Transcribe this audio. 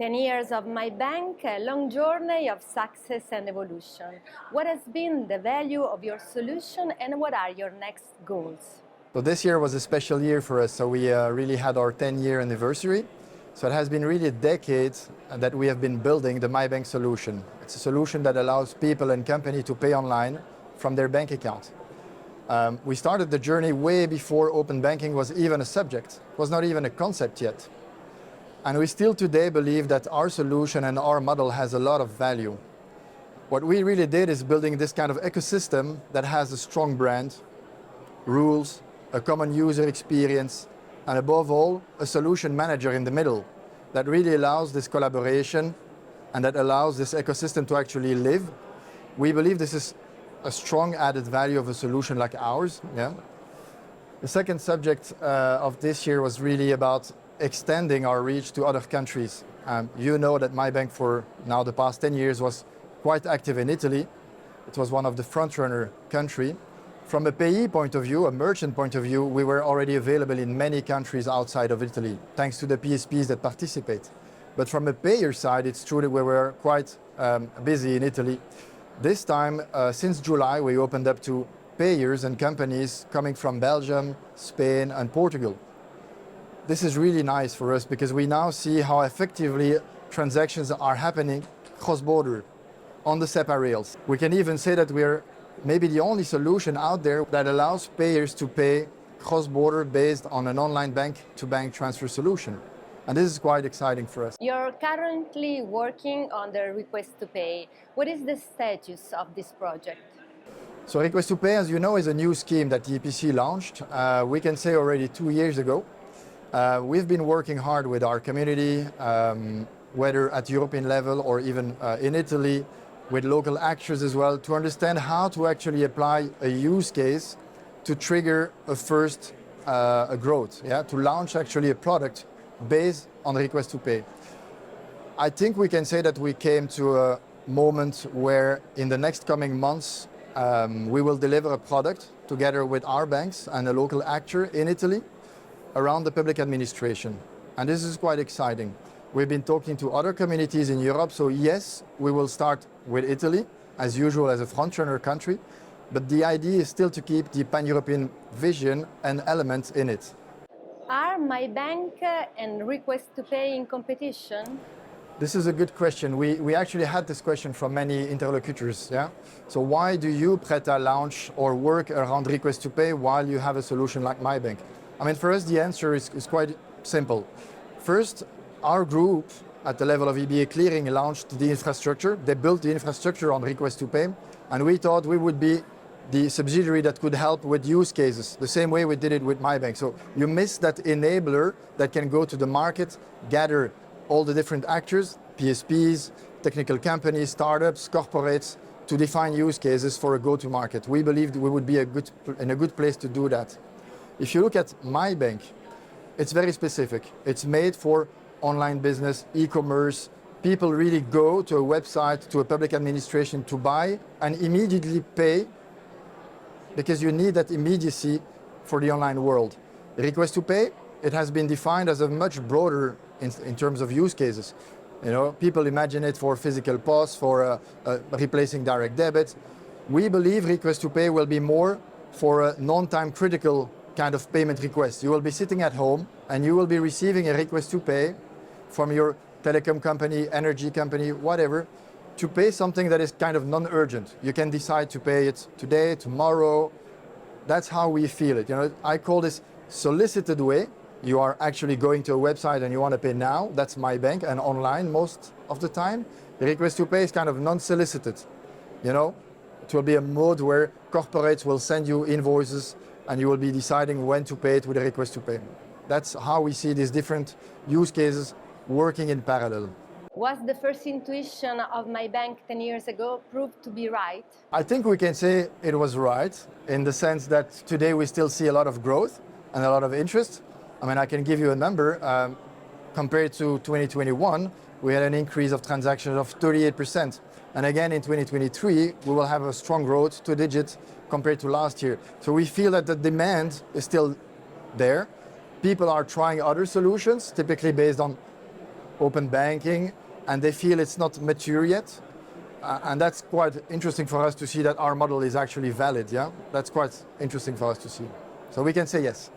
10 years of MyBank, a long journey of success and evolution. What has been the value of your solution and what are your next goals? So this year was a special year for us. So we really had our 10-year anniversary. So it has been really a decade that we have been building the MyBank solution. It's a solution that allows people and companies to pay online from their bank account. We started the journey way before open banking was even a subject. It was not even a concept yet. And we still today believe that our solution and our model has a lot of value. What we really did is building this kind of ecosystem that has a strong brand, rules, a common user experience, and above all, a solution manager in the middle that really allows this collaboration and that allows this ecosystem to actually live. We believe this is a strong added value of a solution like ours. Yeah. The second subject of this year was really about extending our reach to other countries. You know that MyBank for now the past 10 years was quite active in Italy. It was one of the front-runner countries. From a payee point of view, a merchant point of view, we were already available in many countries outside of Italy, thanks to the PSPs that participate. But from a payer side, it's true that we were quite busy in Italy. This time, since July, we opened up to payers and companies coming from Belgium, Spain, and Portugal. This is really nice for us because we now see how effectively transactions are happening cross-border on the SEPA rails. We can even say that we're maybe the only solution out there that allows payers to pay cross-border based on an online bank-to-bank transfer solution. And this is quite exciting for us. You're currently working on the Request to Pay. What is the status of this project? So Request to Pay, as you know, is a new scheme that the EPC launched, we can say already 2 years ago. We've been working hard with our community, whether at European level or even in Italy, with local actors as well, to understand how to actually apply a use case to trigger a first growth, yeah? To launch actually a product based on Request to Pay. I think we can say that we came to a moment where in the next coming months, we will deliver a product together with our banks and a local actor in Italy around the public administration. And this is quite exciting. We've been talking to other communities in Europe, so yes, we will start with Italy, as usual as a front-runner country, but the idea is still to keep the pan-European vision and elements in it. Are MyBank and Request to Pay in competition? This is a good question. We actually had this question from many interlocutors. Yeah? So why do you, Preta, launch or work around Request to Pay while you have a solution like MyBank? I mean, for us, the answer is quite simple. First, our group at the level of EBA Clearing launched the infrastructure. They built the infrastructure on Request to Pay, and we thought we would be the subsidiary that could help with use cases, the same way we did it with MyBank. So you miss that enabler that can go to the market, gather all the different actors, PSPs, technical companies, startups, corporates, to define use cases for a go-to-market. We believed we would be in a good place to do that. If you look at MyBank, it's very specific. It's made for online business, e-commerce. People really go to a website, to a public administration to buy and immediately pay because you need that immediacy for the online world. Request to Pay, it has been defined as a much broader in terms of use cases. You know, people imagine it for physical POS, for replacing direct debit. We believe Request to Pay will be more for a non-time critical kind of payment request. You will be sitting at home and you will be receiving a Request to Pay from your telecom company, energy company, whatever, to pay something that is kind of non-urgent. You can decide to pay it today, tomorrow. That's how we feel it. You know, I call this solicited way. You are actually going to a website and you want to pay now. That's MyBank and online most of the time. The Request to Pay is kind of non-solicited. You know, it will be a mode where corporates will send you invoices and you will be deciding when to pay it with a Request to Pay. That's how we see these different use cases working in parallel. Was the first intuition of MyBank 10 years ago proved to be right? I think we can say it was right in the sense that today we still see a lot of growth and a lot of interest. I mean, I can give you a number. Compared to 2021, we had an increase of transactions of 38%. And again, in 2023, we will have a strong growth, 2 digits, compared to last year. So we feel that the demand is still there. People are trying other solutions, typically based on open banking, and they feel it's not mature yet. And that's quite interesting for us to see that our model is actually valid, yeah? That's quite interesting for us to see. So we can say yes.